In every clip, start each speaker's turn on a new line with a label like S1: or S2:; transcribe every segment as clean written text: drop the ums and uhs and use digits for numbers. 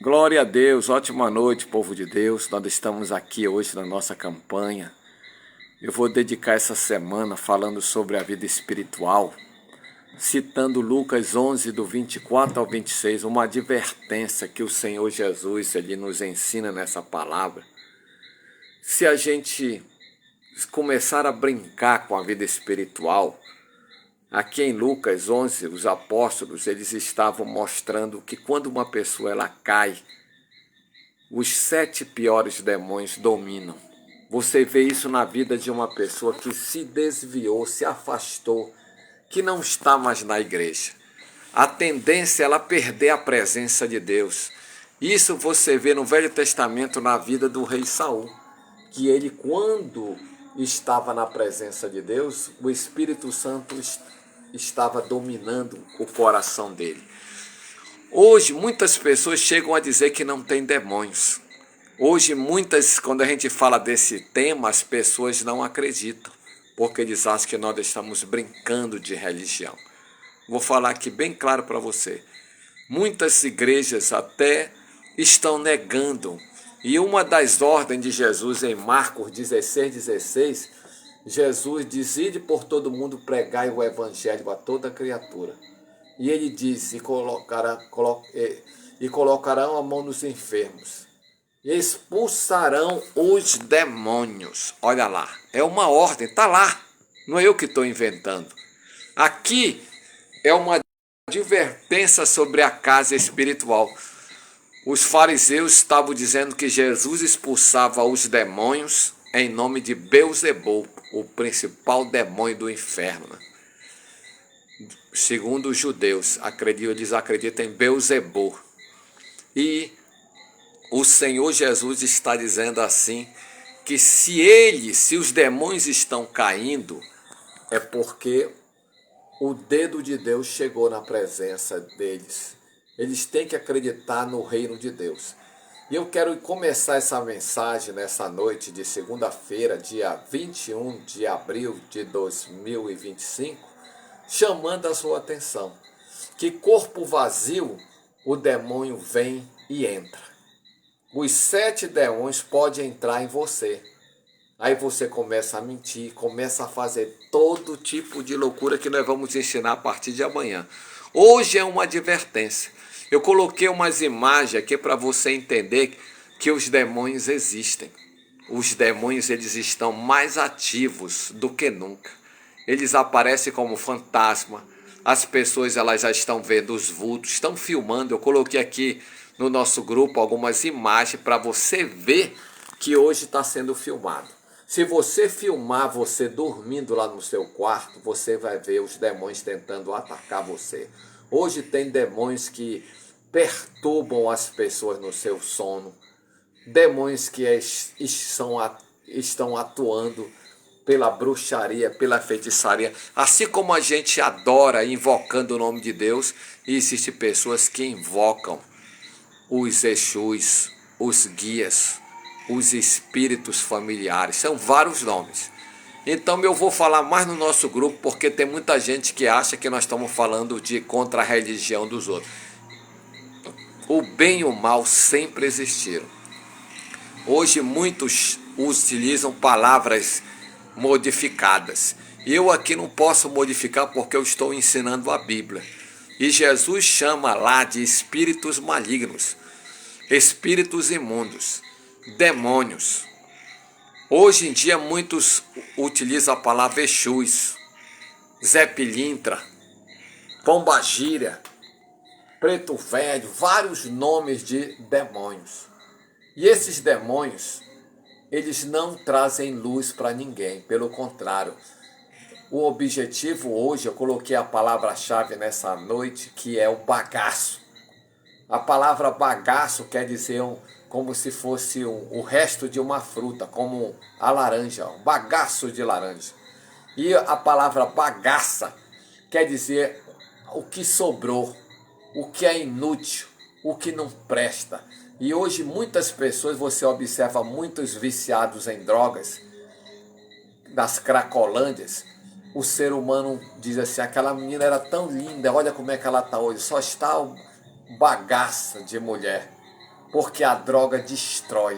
S1: Glória a Deus, ótima noite, povo de Deus. Nós estamos aqui hoje na nossa campanha. Eu vou dedicar essa semana falando sobre a vida espiritual, citando Lucas 11, do 24 ao 26, uma advertência que o Senhor Jesus ele nos ensina nessa palavra. Se a gente começar a brincar com a vida espiritual, aqui em Lucas 11, os apóstolos eles estavam mostrando que quando uma pessoa ela cai, os 7 piores demônios dominam. Você vê isso na vida de uma pessoa que se desviou, se afastou, que não está mais na igreja. A tendência é ela perder a presença de Deus. Isso você vê no Velho Testamento na vida do rei Saul, que ele quando estava na presença de Deus, o Espírito Santo estava dominando o coração dele. Hoje muitas pessoas chegam a dizer que não tem demônios. Hoje quando a gente fala desse tema, as pessoas não acreditam, porque eles acham que nós estamos brincando de religião. Vou falar aqui bem claro para você. Muitas igrejas até estão negando. E uma das ordens de Jesus em Marcos 16, Jesus diz: ide por todo mundo pregai o evangelho a toda criatura. E ele disse: e colocarão a mão nos enfermos, expulsarão os demônios. Olha lá, é uma ordem, está lá, não é eu que estou inventando. Aqui é uma advertência sobre a casa espiritual. Os fariseus estavam dizendo que Jesus expulsava os demônios em nome de Beelzebul, o principal demônio do inferno. Segundo os judeus, eles acreditam em Beelzebul. E o Senhor Jesus está dizendo assim, que se os demônios estão caindo, é porque o dedo de Deus chegou na presença deles. Eles têm que acreditar no reino de Deus. E eu quero começar essa mensagem nessa noite de segunda-feira, dia 21 de abril de 2025, chamando a sua atenção, que corpo vazio o demônio vem e entra. Os 7 demônios podem entrar em você. Aí você começa a mentir, começa a fazer todo tipo de loucura que nós vamos ensinar a partir de amanhã. Hoje é uma advertência. Eu coloquei umas imagens aqui para você entender que os demônios existem. Os demônios eles estão mais ativos do que nunca. Eles aparecem como fantasma. As pessoas elas já estão vendo os vultos, estão filmando. Eu coloquei aqui no nosso grupo algumas imagens para você ver que hoje está sendo filmado. Se você filmar você dormindo lá no seu quarto, você vai ver os demônios tentando atacar você. Hoje tem demônios que perturbam as pessoas no seu sono. Demônios que estão atuando pela bruxaria, pela feitiçaria. Assim como a gente adora invocando o nome de Deus, existem pessoas que invocam os Exus, os guias, os espíritos familiares. São vários nomes. Então eu vou falar mais no nosso grupo, porque tem muita gente que acha que nós estamos falando de contra a religião dos outros. O bem e o mal sempre existiram. Hoje muitos utilizam palavras modificadas. Eu aqui não posso modificar porque eu estou ensinando a Bíblia. E Jesus chama lá de espíritos malignos, espíritos imundos, demônios. Hoje em dia muitos utilizam a palavra Exus, Zé Pilintra, Pombagira, Preto Velho, vários nomes de demônios. E esses demônios, eles não trazem luz para ninguém, pelo contrário. O objetivo hoje, eu coloquei a palavra-chave nessa noite, que é o bagaço. A palavra bagaço quer dizer como se fosse o resto de uma fruta, como a laranja, um bagaço de laranja. E a palavra bagaça quer dizer o que sobrou, o que é inútil, o que não presta. E hoje muitas pessoas, você observa muitos viciados em drogas, das cracolândias. O ser humano diz assim, aquela menina era tão linda, olha como é que ela está hoje, só está bagaça de mulher. porque a droga destrói.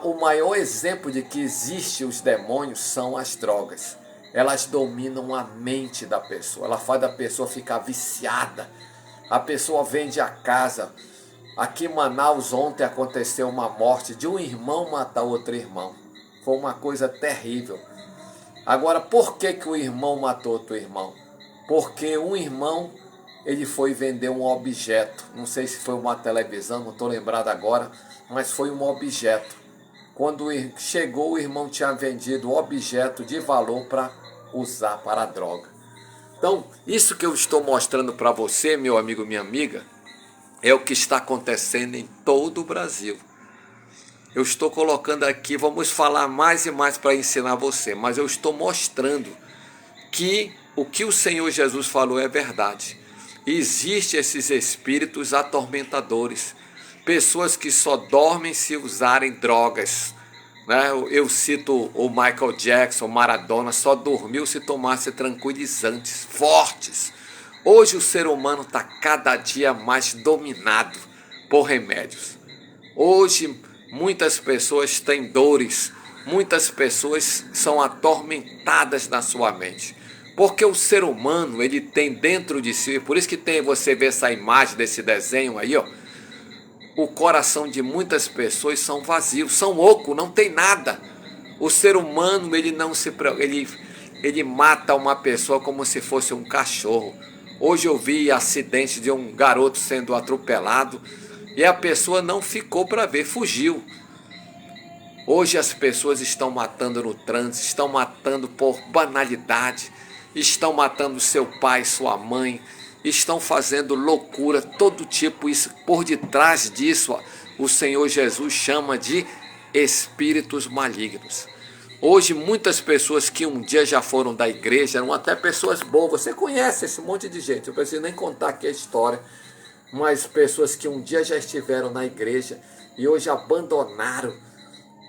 S1: O maior exemplo de que existe os demônios são as drogas. Elas dominam a mente da pessoa, ela faz a pessoa ficar viciada. A pessoa vende a casa. Aqui em Manaus ontem aconteceu uma morte de um irmão matar outro irmão. Foi uma coisa terrível. Agora, por que o irmão matou outro irmão? Porque um irmão, ele foi vender um objeto. Não sei se foi uma televisão, não estou lembrado agora, mas foi um objeto. Quando chegou, o irmão tinha vendido o objeto de valor para usar para a droga. Então, isso que eu estou mostrando para você, meu amigo, minha amiga, é o que está acontecendo em todo o Brasil. Eu estou colocando aqui, vamos falar mais e mais para ensinar você, mas eu estou mostrando que o que o Senhor Jesus falou é verdade. Existem esses espíritos atormentadores, pessoas que só dormem se usarem drogas. Né? Eu cito o Michael Jackson, o Maradona, só dormiu se tomasse tranquilizantes fortes. Hoje o ser humano está cada dia mais dominado por remédios. Hoje muitas pessoas têm dores, muitas pessoas são atormentadas na sua mente. Porque o ser humano, ele tem dentro de si, por isso que você vê essa imagem desse desenho aí, ó. O coração de muitas pessoas são vazios, são ocos, não tem nada. O ser humano, ele mata uma pessoa como se fosse um cachorro. Hoje eu vi acidente de um garoto sendo atropelado e a pessoa não ficou para ver, fugiu. Hoje as pessoas estão matando no trânsito, estão matando por banalidade, estão matando seu pai, sua mãe, estão fazendo loucura, todo tipo. Isso, por detrás disso, ó, o Senhor Jesus chama de espíritos malignos. Hoje muitas pessoas que um dia já foram da igreja, eram até pessoas boas, você conhece esse monte de gente, eu não preciso nem contar aqui a história, mas pessoas que um dia já estiveram na igreja e hoje abandonaram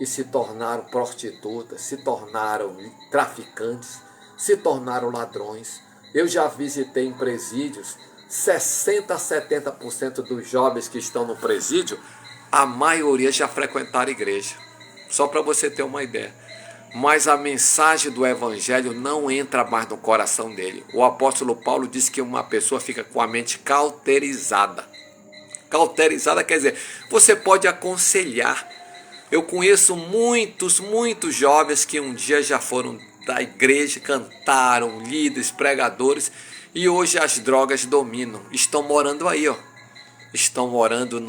S1: e se tornaram prostitutas, se tornaram traficantes, se tornaram ladrões. Eu já visitei em presídios, 60% a 70% dos jovens que estão no presídio, a maioria já frequentaram a igreja. Só para você ter uma ideia. Mas a mensagem do evangelho não entra mais no coração dele. O apóstolo Paulo diz que uma pessoa fica com a mente cauterizada. Cauterizada quer dizer, você pode aconselhar. Eu conheço muitos jovens que um dia já foram da igreja, cantaram, líderes, pregadores, e hoje as drogas dominam. Estão morando aí, ó. Estão morando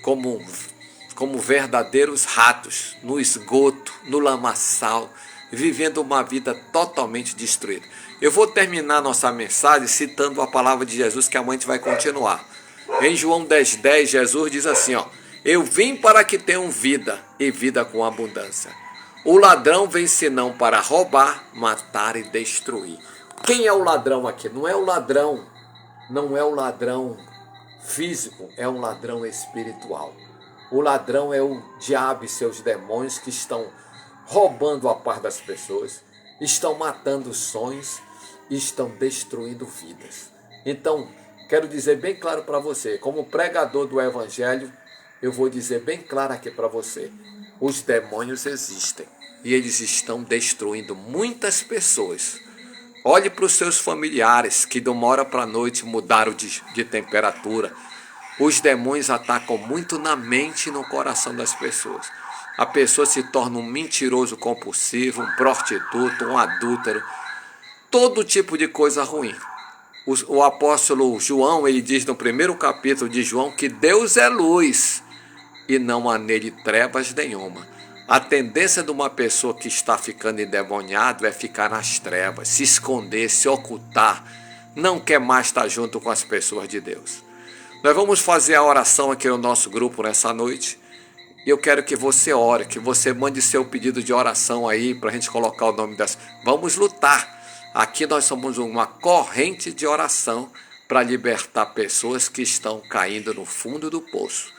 S1: como verdadeiros ratos, no esgoto, no lamaçal, vivendo uma vida totalmente destruída. Eu vou terminar nossa mensagem citando a palavra de Jesus, que amanhã a gente vai continuar. Em João 10:10, Jesus diz assim, ó: eu vim para que tenham vida, e vida com abundância. O ladrão vem senão para roubar, matar e destruir. Quem é o ladrão aqui? Não é o ladrão físico, é um ladrão espiritual. O ladrão é o diabo e seus demônios que estão roubando a paz das pessoas, estão matando sonhos e estão destruindo vidas. Então, quero dizer bem claro para você, como pregador do evangelho, eu vou dizer bem claro aqui para você, os demônios existem e eles estão destruindo muitas pessoas. Olhe para os seus familiares que de uma hora para a noite mudaram de temperatura. Os demônios atacam muito na mente e no coração das pessoas. A pessoa se torna um mentiroso compulsivo, um prostituto, um adúltero, todo tipo de coisa ruim. O apóstolo João, ele diz no primeiro capítulo de João que Deus é luz e não há nele trevas nenhuma. A tendência de uma pessoa que está ficando endemoniado é ficar nas trevas, se esconder, se ocultar, não quer mais estar junto com as pessoas de Deus. Nós vamos fazer a oração aqui no nosso grupo nessa noite. E eu quero que você ore, que você mande seu pedido de oração aí para a gente colocar o nome das... Vamos lutar. Aqui nós somos uma corrente de oração para libertar pessoas que estão caindo no fundo do poço.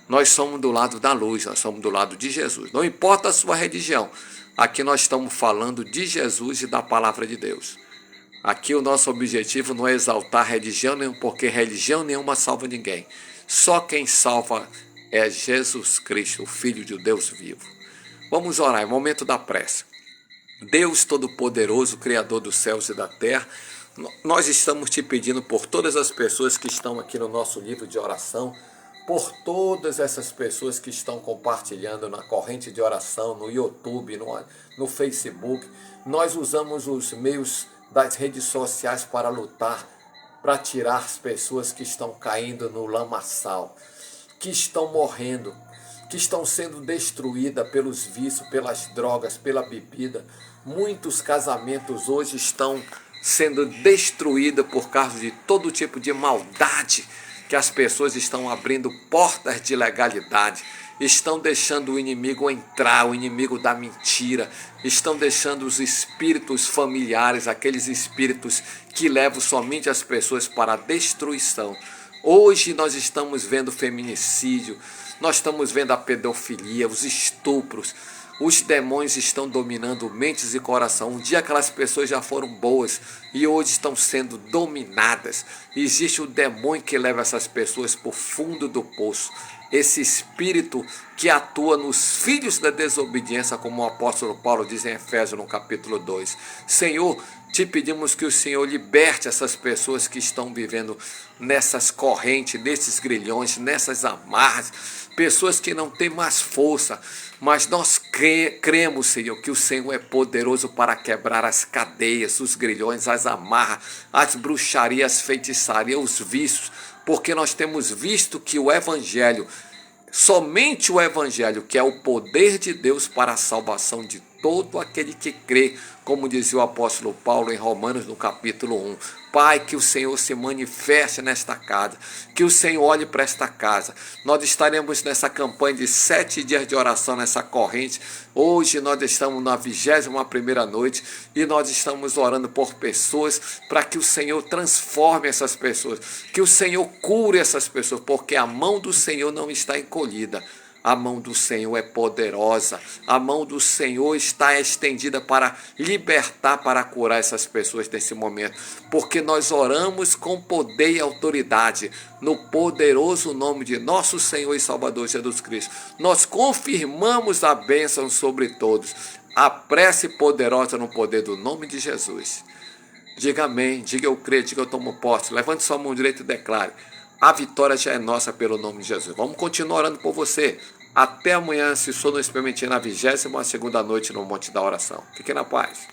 S1: Nós somos do lado da luz, nós somos do lado de Jesus. Não importa a sua religião. Aqui nós estamos falando de Jesus e da palavra de Deus. Aqui o nosso objetivo não é exaltar religião nenhuma, porque religião nenhuma salva ninguém. Só quem salva é Jesus Cristo, o Filho de Deus vivo. Vamos orar, é momento da prece. Deus Todo-Poderoso, Criador dos céus e da terra, nós estamos te pedindo por todas as pessoas que estão aqui no nosso livro de oração, por todas essas pessoas que estão compartilhando na corrente de oração, no YouTube, no Facebook. Nós usamos os meios das redes sociais para lutar, para tirar as pessoas que estão caindo no lamaçal, que estão morrendo, que estão sendo destruídas pelos vícios, pelas drogas, pela bebida. Muitos casamentos hoje estão sendo destruídos por causa de todo tipo de maldade, que as pessoas estão abrindo portas de legalidade, estão deixando o inimigo entrar, o inimigo da mentira, estão deixando os espíritos familiares, aqueles espíritos que levam somente as pessoas para a destruição. Hoje nós estamos vendo feminicídio, nós estamos vendo a pedofilia, os estupros. Os demônios estão dominando mentes e coração. Um dia aquelas pessoas já foram boas e hoje estão sendo dominadas. Existe o demônio que leva essas pessoas para o fundo do poço. Esse espírito que atua nos filhos da desobediência, como o apóstolo Paulo diz em Efésios no capítulo 2. Senhor, te pedimos que o Senhor liberte essas pessoas que estão vivendo nessas correntes, nesses grilhões, nessas amarras, pessoas que não têm mais força, mas nós cremos, Senhor, que o Senhor é poderoso para quebrar as cadeias, os grilhões, as amarras, as bruxarias, as feitiçarias, os vícios, porque nós temos visto que o Evangelho, somente o Evangelho, que é o poder de Deus para a salvação de todo aquele que crê, como dizia o apóstolo Paulo em Romanos no capítulo 1. Pai, que o Senhor se manifeste nesta casa, que o Senhor olhe para esta casa. Nós estaremos nessa campanha de 7 dias de oração, nessa corrente. Hoje nós estamos na 21ª noite e nós estamos orando por pessoas para que o Senhor transforme essas pessoas, que o Senhor cure essas pessoas, porque a mão do Senhor não está encolhida. A mão do Senhor é poderosa, a mão do Senhor está estendida para libertar, para curar essas pessoas nesse momento, porque nós oramos com poder e autoridade, no poderoso nome de nosso Senhor e Salvador Jesus Cristo. Nós confirmamos a bênção sobre todos, a prece poderosa no poder do nome de Jesus. Diga amém, diga eu creio, diga eu tomo posse, levante sua mão direita e declare: a vitória já é nossa pelo nome de Jesus. Vamos continuar orando por você. Até amanhã, se o Senhor nos permitir, na 22ª noite no Monte da Oração. Fique na paz.